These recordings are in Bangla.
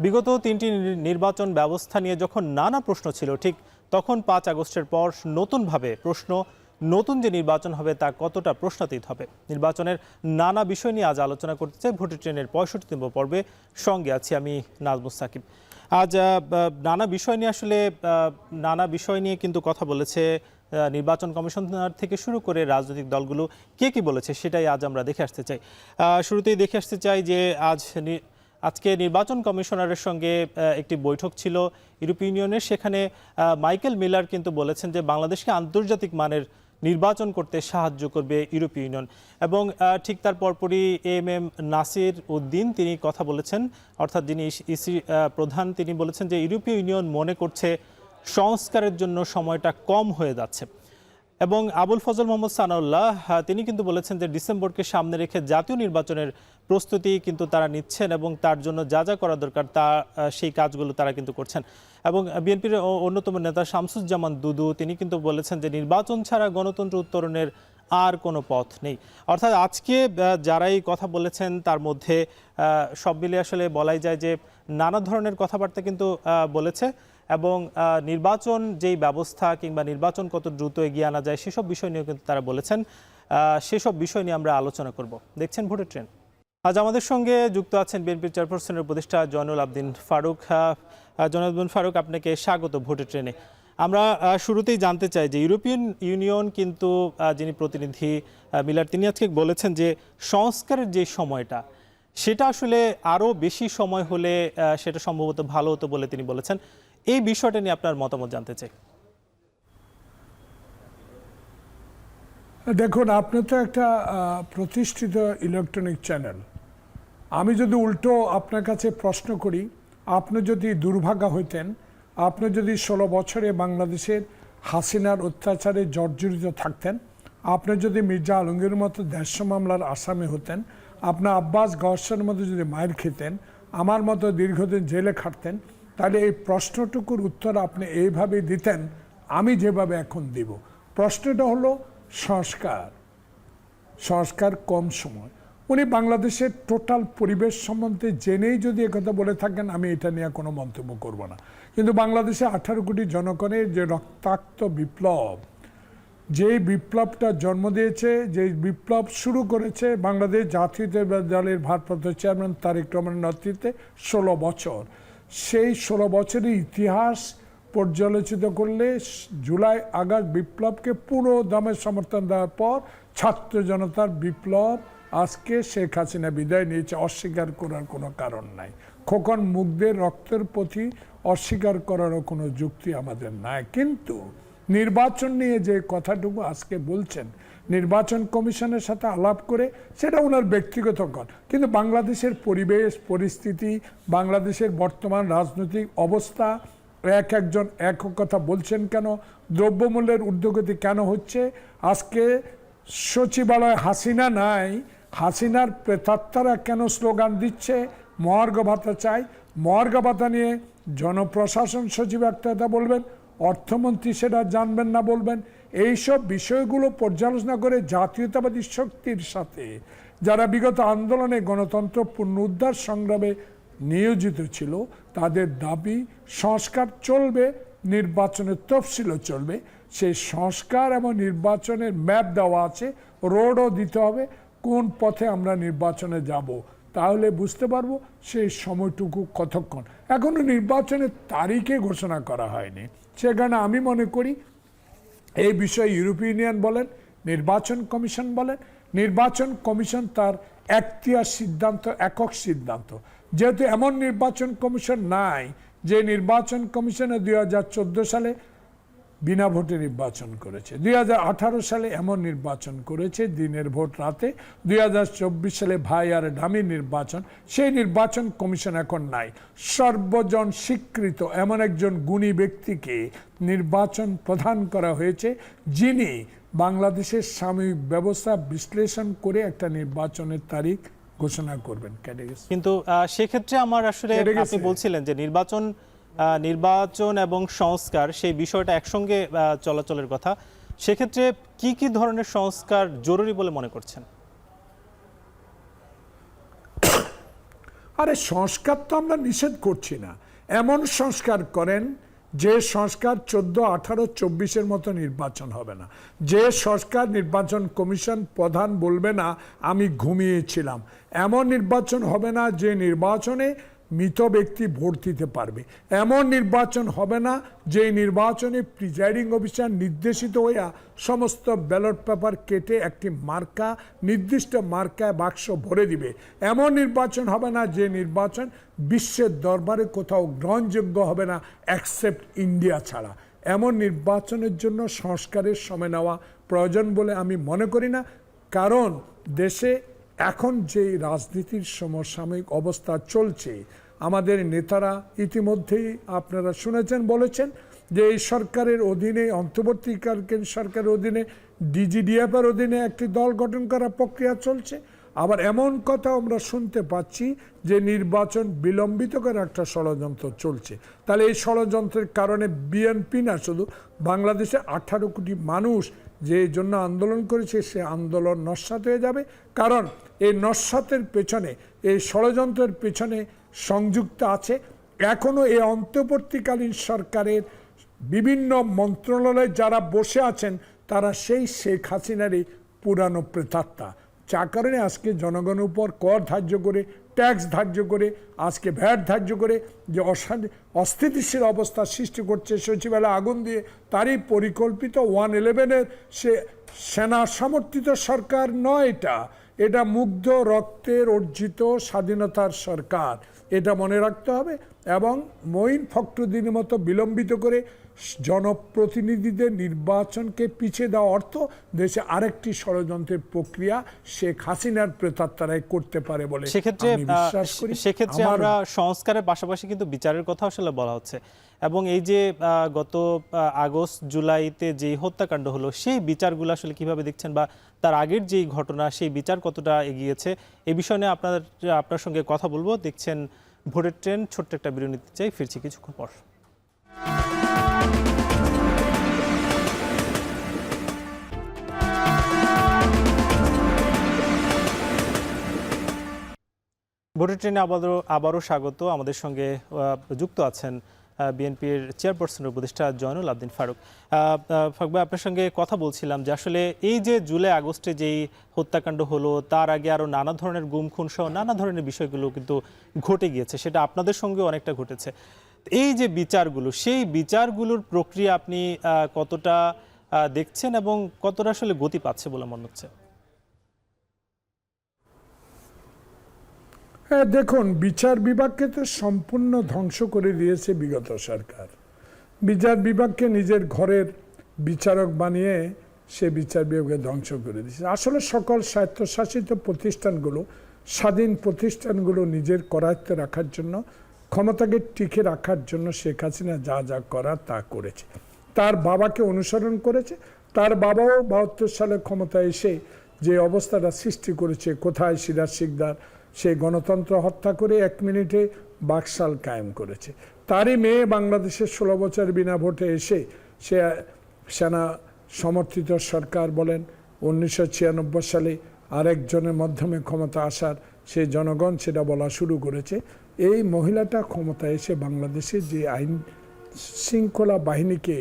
বিগত 3টি নির্বাচন ব্যবস্থা নিয়ে যখন নানা প্রশ্ন ছিল, ঠিক তখন 5 আগস্টের পর নতুনভাবে প্রশ্ন, নতুন যে নির্বাচন হবে তা কতটা প্রশ্নাতীত হবে। নির্বাচনের নানা বিষয় নিয়ে আজ আলোচনা করতে চাই ভোটের ট্রেনের 65তম পর্বে। সঙ্গে আছি আমি নাজমুস সাকিব। আজ নানা বিষয় নিয়ে কিন্তু কথা বলেছে নির্বাচন কমিশনার থেকে শুরু করে রাজনৈতিক দলগুলো কি বলেছে সেটাই আজ আমরা দেখে আসতে চাই। শুরুতেই দেখে আসতে চাই যে আজকে নির্বাচন কমিশনারের সঙ্গে একটি বৈঠক ছিল ইউরোপীয় ইউনিয়নের। সেখানে মাইকেল মিলার কিন্তু বলেছেন যে বাংলাদেশকে আন্তর্জাতিক মানের নির্বাচন করতে সাহায্য করবে ইউরোপীয় ইউনিয়ন। এবং ঠিক তার পরপরই এম নাসির উদ্দিন তিনি কথা বলেছেন, অর্থাৎ যিনি ইসি প্রধান, তিনি বলেছেন যে ইউরোপীয় ইউনিয়ন মনে করছে সংস্কারের জন্য সময়টা কম হয়ে যাচ্ছে। এবং আবুল ফজল মোহাম্মদ সানাউল্লাহ তিনি কিন্তু বলেছেন যে ডিসেম্বরকে সামনে রেখে জাতীয় নির্বাচনের প্রস্তুতি কিন্তু তারা নিচ্ছেন এবং তার জন্য যা যা করা দরকার সেই কাজগুলো তারা কিন্তু করছেন। এবং বিএনপির অন্যতম নেতা শামসুজ্জামান দুদু তিনি কিন্তু বলেছেন যে নির্বাচন ছাড়া গণতন্ত্র উত্তরণের আর কোনো পথ নেই। অর্থাৎ আজকে যারাই কথা বলেছেন তার মধ্যে সব মিলে আসলে বলাই যায় যে নানা ধরনের কথাবার্তা কিন্তু বলেছে। এবং নির্বাচন যেই ব্যবস্থা কিংবা নির্বাচন কত দ্রুত এগিয়ে আনা যায় সেসব বিষয় নিয়েও কিন্তু তারা বলেছেন। সেসব বিষয় নিয়ে আমরা আলোচনা করব। দেখছেন ভোটের ট্রেন। আজ আমাদের সঙ্গে যুক্ত আছেন বিএনপির চেয়ারপারসনের উপদেষ্টা জয়নুল আবদিন ফারুক। জয়নুল আবদিন ফারুক, আপনাকে স্বাগত ভোটের ট্রেনে। আমরা শুরুতেই জানতে চাই যে ইউরোপিয়ান ইউনিয়ন কিন্তু যিনি প্রতিনিধি মিলার তিনি আজকে বলেছেন যে সংস্কারের যে সময়টা সেটা আসলে আরও বেশি সময় হলে সেটা সম্ভবত ভালো হতো বলে তিনি বলেছেন। এই বিষয়টা নিয়ে আপনার মতামত জানতে চাই। দেখুন, আপনি তো একটা প্রতিষ্ঠিত ইলেকট্রনিক চ্যানেল। আমি যদি উল্টো আপনার কাছে প্রশ্ন করি, আপনি যদি দুর্ভাগা হইতেন, আপনি যদি 16 বছরে বাংলাদেশের হাসিনার অত্যাচারে জর্জরিত থাকতেন, আপনি যদি মির্জা আলমগীরের মতো 150 মামলার আসামি হতেন, আপনার আব্বাস গহসের মতো যদি মায়ের খেতেন, আমার মতো দীর্ঘদিন জেলে খাটতেন, তাহলে এই প্রশ্নটুকুর উত্তর আপনি এইভাবেই দিতেন আমি যেভাবে এখন দিব। প্রশ্নটা হলো সংস্কার কম সময়। উনি বাংলাদেশের টোটাল পরিবেশ সম্বন্ধে জেনেই যদি একথা বলে থাকেন, আমি এটা নিয়ে কোনো মন্তব্য করব না। কিন্তু বাংলাদেশে 18 কোটি জনগণের যে রক্তাক্ত বিপ্লব, যেই বিপ্লবটা জন্ম দিয়েছে, যে বিপ্লব শুরু করেছে বাংলাদেশ জাতীয়তাবাদী দলের ভারপ্রাপ্ত চেয়ারম্যান তারেক রহমানের নেতৃত্বে 16 বছর, সেই 16 বছরের ইতিহাস পর্যালোচিত করলে জুলাই আগস্ট বিপ্লবকে পুরো দমে সমর্থন দেওয়ার পর ছাত্র জনতার বিপ্লব আজকে শেখ হাসিনা বিদায় নিয়েছে, অস্বীকার করার কোনো কারণ নাই। খোকন মুগ্ধের রক্তের প্রতি অস্বীকার করারও কোনো যুক্তি আমাদের নাই। কিন্তু নির্বাচন নিয়ে যে কথাটুকু আজকে বলছেন, নির্বাচন কমিশনের সাথে আলাপ করে, সেটা ওনার ব্যক্তিগত কথা। কিন্তু বাংলাদেশের পরিবেশ পরিস্থিতি, বাংলাদেশের বর্তমান রাজনৈতিক অবস্থা, একজন এক কথা বলছেন কেন, দ্রব্যমূল্যের ঊর্ধ্বগতি কেন হচ্ছে, আজকে সচিবালয় হাসিনা নাই, হাসিনার প্রেতাত্মারা কেন স্লোগান দিচ্ছে মহার্ঘ ভাতা চাই, মহার্ঘ ভাতা নিয়ে জনপ্রশাসন সচিব একটা কথা বলবেন, অর্থমন্ত্রী সেটা জানবেন না বলবেন। এইসব বিষয়গুলো পর্যালোচনা করে জাতীয়তাবাদী শক্তির সাথে যারা বিগত আন্দোলনে গণতন্ত্র পুনরুদ্ধার সংগ্রামে নিয়োজিত ছিল, তাদের দাবি সংস্কার চলবে, নির্বাচনের তফসিলও চলবে। সেই সংস্কার এবং নির্বাচনের ম্যাপ দেওয়া আছে, রোডও দিতে হবে কোন পথে আমরা নির্বাচনে যাব, তাহলে বুঝতে পারবো সেই সময়টুকু কতক্ষণ। এখনো নির্বাচনের তারিখে ঘোষণা করা হয়নি। সেখানে আমি মনে করি এই বিষয়ে ইউরোপীয় ইউনিয়ন বলেন, নির্বাচন কমিশন বলেন, নির্বাচন কমিশন তার একক সিদ্ধান্ত, যেহেতু এমন নির্বাচন কমিশন নাই যে নির্বাচন কমিশনে 2014 সালে বিনা ভোটে নির্বাচন করেছে, 2018 সালে এমন নির্বাচন করেছে দিনের ভোট রাতে, 2024 সালে ভাই আর ডামি নির্বাচন, সেই নির্বাচন কমিশন এখন নাই। সর্বজন স্বীকৃত এমন একজন গুণী ব্যক্তিকে নির্বাচন প্রধান করা হয়েছে, যিনি বাংলাদেশের সাময়িক ব্যবস্থা বিশ্লেষণ করে একটা নির্বাচনের তারিখ ঘোষণা করবেন। কিন্তু সেক্ষেত্রে আমার আসলে আপনি বলছিলেন যে নির্বাচন এবং সংস্কার সেই বিষয়টা একসঙ্গে চলাচলের কথা, সেক্ষেত্রে কি ধরনের সংস্কার জরুরি বলে মনে করছেন? আরে সংস্কার তো আমরা নিষেধ করছি না, এমন সংস্কার করেন যে সংস্কার 14, 18, 24-এর মতো নির্বাচন হবে না, যে সংস্কার নির্বাচন কমিশন প্রধান বলবে না আমি ঘুমিয়েছিলাম, এমন নির্বাচন হবে না যে নির্বাচনে মৃত ব্যক্তি ভোট দিতে পারবে, এমন নির্বাচন হবে না যে নির্বাচনে প্রিজাইডিং অফিসার নির্দেশিত হইয়া সমস্ত ব্যালট পেপার কেটে একটি মার্কা, নির্দিষ্ট মার্কায় বাক্স ভরে দিবে, এমন নির্বাচন হবে না যে নির্বাচন বিশ্বের দরবারে কোথাও গ্রহণযোগ্য হবে না অ্যাকসেপ্ট ইন্ডিয়া ছাড়া। এমন নির্বাচনের জন্য সংস্কারের সময় নেওয়া প্রয়োজন বলে আমি মনে করি না, কারণ দেশে এখন যে রাজনীতির সমসাময়িক অবস্থা চলছে, আমাদের নেতারা ইতিমধ্যেই আপনারা শুনেছেন, বলেছেন যে এই সরকারের অধীনে, অন্তর্বর্তীকালীন সরকারের অধীনে ডিজিডিএফের অধীনে একটি দল গঠন করার প্রক্রিয়া চলছে। আবার এমন কথা আমরা শুনতে পাচ্ছি যে নির্বাচন বিলম্বিত করে একটা ষড়যন্ত্র চলছে। তাহলে এই ষড়যন্ত্রের কারণে বিএনপি না, শুধু বাংলাদেশে 18 কোটি মানুষ যে জন্য আন্দোলন করেছে সে আন্দোলন নস্যাৎ হয়ে যাবে। কারণ এই নস্যাতের পেছনে, এই ষড়যন্ত্রের পেছনে সংযুক্ত আছে এখনো এই অন্তর্বর্তীকালীন সরকারের বিভিন্ন মন্ত্রণালয়ে যারা বসে আছেন, তারা সেই শেখ হাসিনারই পুরানো প্রেতাত্মা। যা কারণে আজকে জনগণের উপর কর ধার্য করে, ট্যাক্স ধার্য করে, আজকে ভ্যাট ধার্য করে যে অস্থিতিশীল অবস্থা সৃষ্টি করছে, সচিবালয়ে আগুন দিয়ে, তারই পরিকল্পিত 111-এর সে সেনা সমর্থিত সরকার নয়, এটা মুগ্ধ রক্তের অর্জিত স্বাধীনতার সরকার, এটা মনে রাখতে হবে। এবং মঈন ফখরুদ্দিনের মতো বিলম্বিত করে জনপ্রতিনিধিদের নির্বাচনকে পিছিয়ে দেওয়া অর্থ দেশে আরেকটি ষড়যন্ত্রের প্রক্রিয়া শেখ হাসিনার প্রেতাত্মারাই করতে পারে বলে আমি বিশ্বাস করি। সেক্ষেত্রে আমরা সংস্কারের পাশাপাশি কিন্তু বিচারের কথা আসলে বলা হচ্ছে, এবং এই যে গত আগস্ট জুলাইতে যে হত্যাকাণ্ড হলো, সেই বিচারগুলো আসলে কিভাবে দেখছেন, বা তার আগের যেই ঘটনা সেই বিচার কতটা এগিয়েছে, এই বিষয় নিয়ে আপনার সঙ্গে কথা বলবো। দেখছেন ভোটের ট্রেন, ছোট্ট একটা বিরতি নিতে চাই, ফিরছি কিছুক্ষণ পর। ভোটের ট্রেনে আবারও স্বাগত। আমাদের সঙ্গে যুক্ত আছেন বিএনপির চেয়ারপারসনের উপদেষ্টা জয়নুল আবদিন ফারুক। ফারুক ভাই, আপনার সঙ্গে কথা বলছিলাম যে আসলে এই যে জুলাই আগস্টে যেই হত্যাকাণ্ড হলো, তার আগে আরও নানা ধরনের গুম খুন সহ নানা ধরনের বিষয়গুলো কিন্তু ঘটে গিয়েছে, সেটা আপনাদের সঙ্গে অনেকটা ঘটেছে। এই যে বিচারগুলো, সেই বিচারগুলোর প্রক্রিয়া আপনি কতটা দেখছেন এবং কতটা আসলে গতি পাচ্ছে বলে মনে হচ্ছে? হ্যাঁ, দেখুন, বিচার বিভাগকে তো সম্পূর্ণ ধ্বংস করে দিয়েছে বিগত সরকার। বিচার বিভাগকে নিজের ঘরের বিচারক বানিয়ে সে বিচার বিভাগকে ধ্বংস করে দিয়েছে। আসলে সকল স্বায়ত্তশাসিত প্রতিষ্ঠানগুলো, স্বাধীন প্রতিষ্ঠানগুলো নিজের করায়ত্তে রাখার জন্য, ক্ষমতাকে টিকে রাখার জন্য শেখ হাসিনা যা যা করার তা করেছে। তার বাবাকে অনুসরণ করেছে। তার বাবাও 72 সালে ক্ষমতায় এসে যে অবস্থাটা সৃষ্টি করেছে, কোথায় সিরাজ শিকদার সে গণতন্ত্র হত্যা করে 1 মিনিটে বাকশাল কায়েম করেছে। তারই মেয়ে বাংলাদেশের 16 বছর বিনা ভোটে এসে সে সেনা সমর্থিত সরকার বলেন, 1996 সালে আরেকজনের মাধ্যমে ক্ষমতা আসার সে জনগণ সেটা বলা শুরু করেছে। এই মহিলাটা ক্ষমতা এসে বাংলাদেশের যে আইন শৃঙ্খলা বাহিনীকে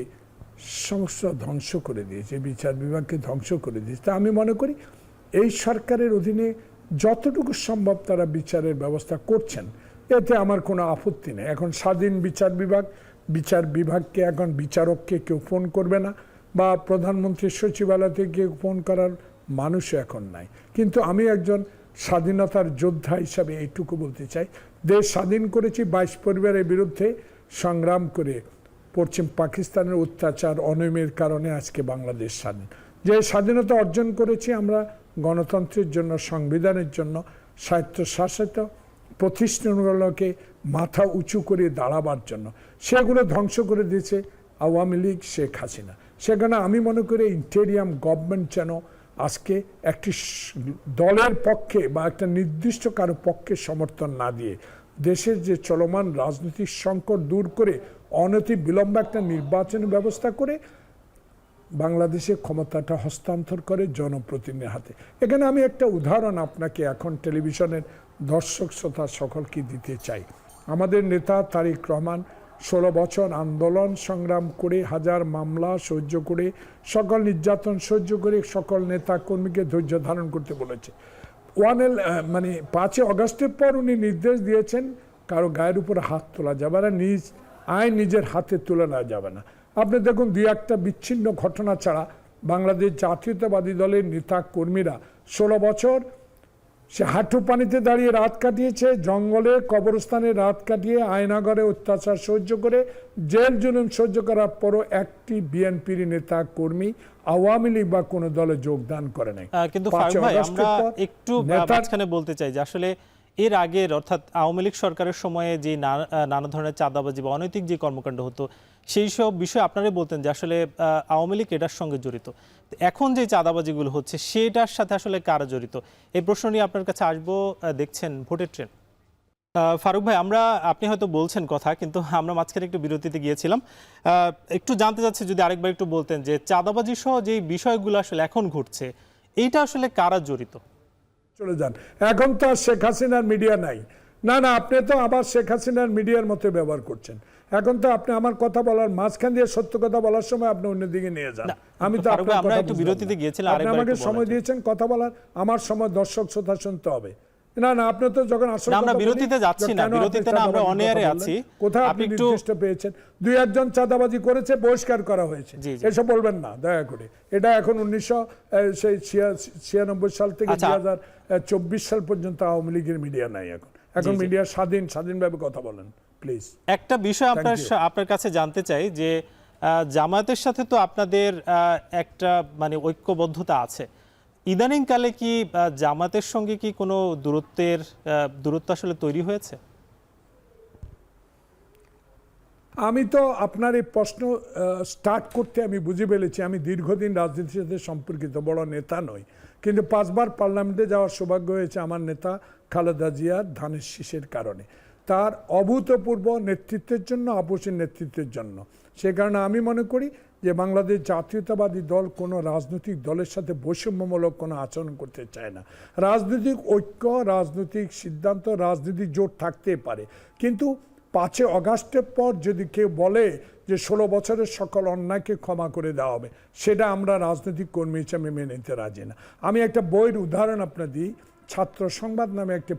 সমস্ত ধ্বংস করে দিয়েছে, বিচার বিভাগকে ধ্বংস করে দিয়েছে। তা আমি মনে করি এই সরকারের অধীনে যতটুকু সম্ভব তারা বিচারের ব্যবস্থা করছেন, এতে আমার কোনো আপত্তি নেই। এখন স্বাধীন বিচার বিভাগকে এখন বিচারককে কেউ ফোন করবে না, বা প্রধানমন্ত্রীর সচিবালয় থেকে কেউ ফোন করার মানুষও এখন নাই। কিন্তু আমি একজন স্বাধীনতার যোদ্ধা হিসাবে এইটুকু বলতে চাই, দেশ স্বাধীন করেছি 22 পরিবারের বিরুদ্ধে সংগ্রাম করে। পশ্চিম পাকিস্তানের অত্যাচার অনিয়মের কারণে আজকে বাংলাদেশ স্বাধীন। যে স্বাধীনতা অর্জন করেছি আমরা গণতন্ত্রের জন্য, সংবিধানের জন্য, স্বায়ত্তশাসিত প্রতিষ্ঠানগুলোকে মাথা উঁচু করে দাঁড়াবার জন্য, সেগুলো ধ্বংস করে দিয়েছে আওয়ামী লীগ, শেখ হাসিনা। সেখানে আমি মনে করি ইন্টেরিয়াম গভর্নমেন্ট যেন আজকে একটি দলের পক্ষে বা একটা নির্দিষ্ট কারো পক্ষে সমর্থন না দিয়ে দেশের যে চলমান রাজনৈতিক সংকট দূর করে অনতি বিলম্বে একটা নির্বাচনের ব্যবস্থা করে বাংলাদেশে ক্ষমতাটা হস্তান্তর করে জনপ্রতিনিধির হাতে। এখানে আমি একটা উদাহরণ আপনাকে এখন টেলিভিশনের দর্শক শ্রোতা সকলকে দিতে চাই। আমাদের নেতা তারেক রহমান 16 বছর আন্দোলন সংগ্রাম করে, হাজার মামলা সহ্য করে, সকল নির্যাতন সহ্য করে সকল নেতা কর্মীকে ধৈর্য ধারণ করতে বলেছে। 5 আগস্টের পর উনি নির্দেশ দিয়েছেন কারো গায়ের উপর হাত তোলা যাবে না, নিজ আইন নিজের হাতে তুলে নেওয়া যাবে না। আপনি দেখুন, 2-1টা বিচ্ছিন্ন ঘটনা ছাড়া বাংলাদেশ জাতীয়তাবাদী দলের নেতা কর্মীরা 16 বছর সে হাঁটু পানিতে দাঁড়িয়ে রাত কাটিয়েছে, জঙ্গলে কবরস্থানে রাত কাটিয়ে, আয়নাগরে অত্যাচার সহ্য করে, জেল জুলুম সহ্য করার পরও একটি বিএনপির নেতা কর্মী আওয়ামী লীগ বা কোনো দলে যোগদান করে নাই। কিন্তু ফারুক ভাই, আমরা একটু মাঝখানে বলতে চাই যে আসলে এর আগের অর্থাৎ আওয়ামী লীগ সরকারের সময়ে যে নানা ধরনের চাঁদাবাজি বা অনৈতিক যে কর্মকাণ্ড হতো সেই সব বিষয়ে আপনারাই বলতেন যে আসলে আওয়ামী লীগ এটার সঙ্গে জড়িত। এখন যে চাঁদাবাজিগুলো হচ্ছে সেটার সাথে আসলে কারা জড়িত, এই প্রশ্ন নিয়ে আপনার কাছে আসবো। দেখছেন ভোটের ট্রেন। ফারুক ভাই, আপনি হয়তো বলছেন কথা, কিন্তু আমরা মাঝখানে একটু বিরতিতে গিয়েছিলাম। একটু জানতে চাচ্ছি যদি আরেকবার একটু বলতেন যে চাঁদাবাজি সহ যে বিষয়গুলো আসলে এখন ঘটছে এইটা আসলে কারা জড়িত। চলে যান, এখন তো আর শেখ হাসিনার মিডিয়া নাই। না, আপনি তো আবার শেখ হাসিনার মিডিয়ার মতো ব্যবহার করছেন। এখন তো আপনি আমার কথা বলার মাঝখান দিয়ে সত্য কথা বলার সময় আপনি অন্যদিকে নিয়ে যান। আমি তো আমরা একটু বিরতিতে গিয়েছিলাম, আপনি আমাকে সময় দিয়েছেন কথা বলার, আমার সময় দর্শক শ্রোতা শুনতে হবে। না, আপনি তো যখন আসলে আমরা বিরতিতে যাচ্ছি না, বিরতিতে না, আমরা অন এয়ারে আছি। কোথায় আপনি নির্দিষ্ট পেয়েছেন 2-1 চাঁদাবাজি করেছে, বহিষ্কার করা হয়েছে, এসব বলবেন না দয়া করে। এটা এখন 1996 সাল থেকে 2024 সাল পর্যন্ত আওয়ামী লীগের মিডিয়া নাই। এখন মিডিয়া স্বাধীনভাবে কথা বলেন প্লিজ। একটা বিষয় আপনার কাছে জানতে চাই যে জামায়াতের সাথে তো আপনাদের একটা ঐক্যবদ্ধতা আছে, ইদানিংকালে কি জামাতের সঙ্গে কি কোনো দূরত্ব আসলে তৈরি হয়েছে? আমি তো আপনার এই প্রশ্ন স্টার্ট করতে আমি বুঝে ফেলেছি, আমি দীর্ঘদিন রাজনীতির সাথে সম্পর্কিত, বড় নেতা নই, কিন্তু 5 বার পার্লামেন্টে যাওয়ার সৌভাগ্য হয়েছে আমার নেতা খালেদা জিয়ার ধানের শীষের কারণে, তার অভূতপূর্ব নেতৃত্বের জন্য, আপসী নেতৃত্বের জন্য। সে কারণে আমি মনে করি যে বাংলাদেশ জাতীয়তাবাদী দল কোনো রাজনৈতিক দলের সাথে বৈষম্যমূলক কোনো আচরণ করতে চায় না। রাজনৈতিক ঐক্য, রাজনৈতিক সিদ্ধান্ত, রাজনৈতিক জোট থাকতে পারে, কিন্তু 5 আগস্টের পর যদি কেউ বলে যে 16 বছরের সকল অন্যায়কে ক্ষমা করে দেওয়া হবে, সেটা আমরা রাজনৈতিক কর্মী হিসেবে মেনে নিতে রাজি না। আমি একটা বইয়ের উদাহরণ আপনার দিই। ছাত্র সংবাদ নামে একটা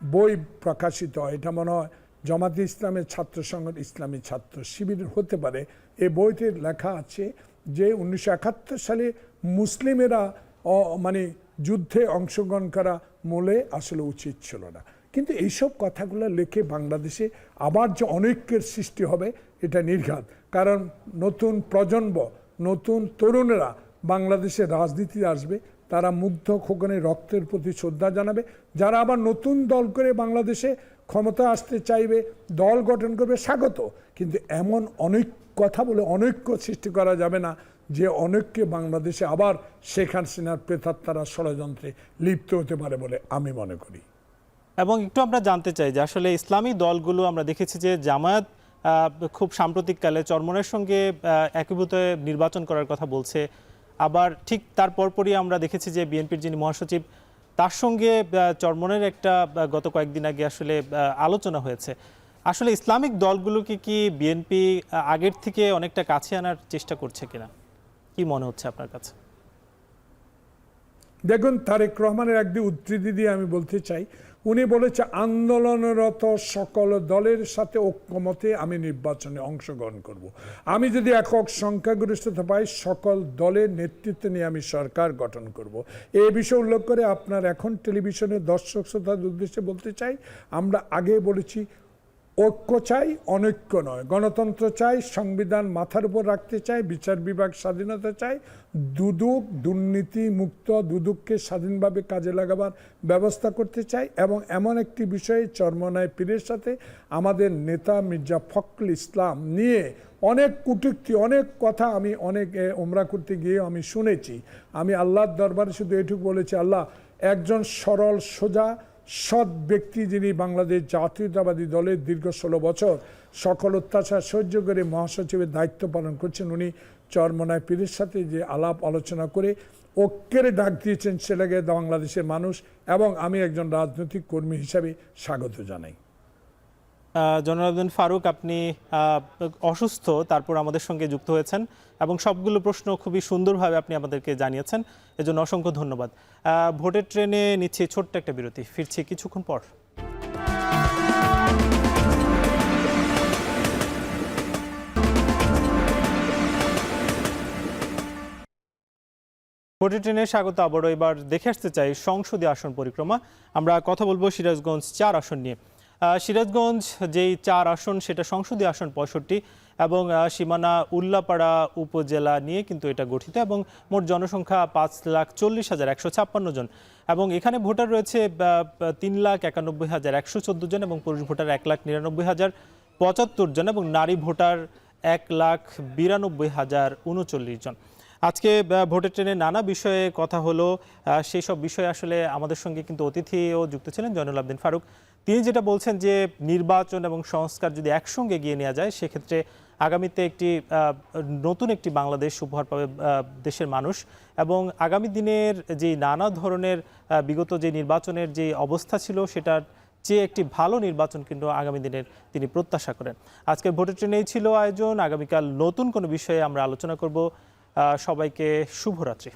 বই প্রকাশিত হয়, এটা মনে হয় জামাতে ইসলামের ছাত্র সংগঠন ইসলামী ছাত্র শিবির হতে পারে। এই বইতে লেখা আছে যে 1971 সালে মুসলিমেরা যুদ্ধে অংশগ্রহণ করা মূলে আসলে উচিত ছিল না, কিন্তু এইসব কথাগুলো লেখে বাংলাদেশে আবার যে অনৈক্যের সৃষ্টি হবে এটা নির্ঘাত। কারণ নতুন প্রজন্ম, নতুন তরুণেরা বাংলাদেশে রাজনীতি আসবে, তারা মুগ্ধ খোকনের রক্তের প্রতি শ্রদ্ধা জানাবে। যারা আবার নতুন দল করে বাংলাদেশে ক্ষমতা আসতে চাইবে, দল গঠন করবে, স্বাগত, কিন্তু এমন অনেক কথা বলে অনৈক্য সৃষ্টি করা যাবে না যে অনৈক্যে বাংলাদেশে আবার শেখ হাসিনার প্রেতাত্মারা ষড়যন্ত্রে লিপ্ত হতে পারে বলে আমি মনে করি। এবং একটু আমরা জানতে চাই যে আসলে ইসলামী দলগুলো আমরা দেখেছি যে জামায়াত খুব সাম্প্রতিককালে চরমনের সঙ্গে একীভূত নির্বাচন করার কথা বলছে, আবার ঠিক তার পরপরই আমরা দেখেছি যে বিএনপির যিনি মহাসচিব তার সঙ্গে চরমনের একটা গত কয়েকদিন আগে আসলে আলোচনা হয়েছে। আসলে ইসলামিক দলগুলোকে কি বিএনপি আগের থেকে অনেকটা কাছে আনার চেষ্টা করছে কিনা, কি মনে হচ্ছে আপনার কাছে? দেখুন, তারেক রহমানের একদিন উদ্ধৃতি দিয়ে আমি বলতে চাই, উনি বলেছে আন্দোলনরত সকল দলের সাথে ঐক্যমতে আমি নির্বাচনে অংশগ্রহণ করব। আমি যদি একক সংখ্যাগরিষ্ঠতা পাই, সকল দলের নেতৃত্ব নিয়ে আমি সরকার গঠন করব। এই বিষয়ে উল্লেখ করে আপনার এখন টেলিভিশনের দর্শক শ্রোতাদের উদ্দেশ্যে বলতে চাই, আমরা আগে বলেছি ঐক্য চাই, অনৈক্য নয়। গণতন্ত্র চাই, সংবিধান মাথার উপর রাখতে চাই, বিচার বিভাগ স্বাধীনতা চাই, দুর্নীতি মুক্ত দুদককে স্বাধীনভাবে কাজে লাগাবার ব্যবস্থা করতে চাই, এবং এমন একটি বিষয়ে চরমনায় পীরের সাথে আমাদের নেতা মির্জা ফখরুল ইসলাম নিয়ে অনেক কটূক্তি, অনেক কথা আমি অনেক ওমরা করতে গিয়ে আমি শুনেছি। আমি আল্লাহর দরবারে শুধু এটুকু বলেছি, আল্লাহ, একজন সরল সোজা সৎ ব্যক্তি যিনি বাংলাদেশ জাতীয়তাবাদী দলের দীর্ঘ 16 বছর সকল অত্যাচার সহ্য করে মহাসচিবের দায়িত্ব পালন করছেন। উনি চরমনায় পীরের সাথে যে আলাপ আলোচনা করে ঐক্যের ডাক দিয়েছেন, সেটাকে বাংলাদেশের মানুষ এবং আমি একজন রাজনৈতিক কর্মী হিসাবে স্বাগত জানাই। জনাব ফারুক, আপনি অসুস্থ, তারপর আমাদের সঙ্গে যুক্ত হয়েছেন এবং সবগুলো প্রশ্ন খুবই সুন্দরভাবে আপনি আমাদেরকে জানিয়েছেন, এজন্য অসংখ্য ধন্যবাদ। ভোটের ট্রেনে নিচ্ছি ছোট্ট একটা বিরতি, ফিরছি কিছুক্ষণ পর। ভোটের ট্রেনে স্বাগত আবারও। এবার দেখে আসতে চাই সংসদীয় আসন পরিক্রমা। আমরা কথা বলবো সিরাজগঞ্জ 4 আসন নিয়ে। সিরাজগঞ্জ যেই 4 আসন, সেটা সংসদীয় আসন 65 এবং সীমানা উল্লাপাড়া উপজেলা নিয়ে কিন্তু এটা গঠিত এবং মোট জনসংখ্যা 5,40,156 জন এবং এখানে ভোটার রয়েছে 3,91,114 জন এবং পুরুষ ভোটার 1,99,075 জন এবং নারী ভোটার 1,92,039 জন। আজকে ভোটের ট্রেনে নানা বিষয়ে কথা হলো, সেই সব বিষয়ে আসলে আমাদের সঙ্গে কিন্তু অতিথিও যুক্ত ছিলেন জয়নুল আবদিন ফারুক। তিনি যেটা বলছেন যে নির্বাচন এবং সংস্কার যদি একসঙ্গে এগিয়ে নেওয়া যায়, সেক্ষেত্রে আগামীতে নতুন একটি বাংলাদেশ উপহার পাবে দেশের মানুষ এবং আগামী দিনের যে নানা ধরনের বিগত যে নির্বাচনের যে অবস্থা ছিল, সেটার চেয়ে একটি ভালো নির্বাচন কিন্তু আগামী দিনের তিনি প্রত্যাশা করেন। আজকের ভোটের ট্রেনেই ছিল আয়োজন। আগামীকাল নতুন কোনো বিষয়ে আমরা আলোচনা করব। সবাইকে শুভরাত্রি।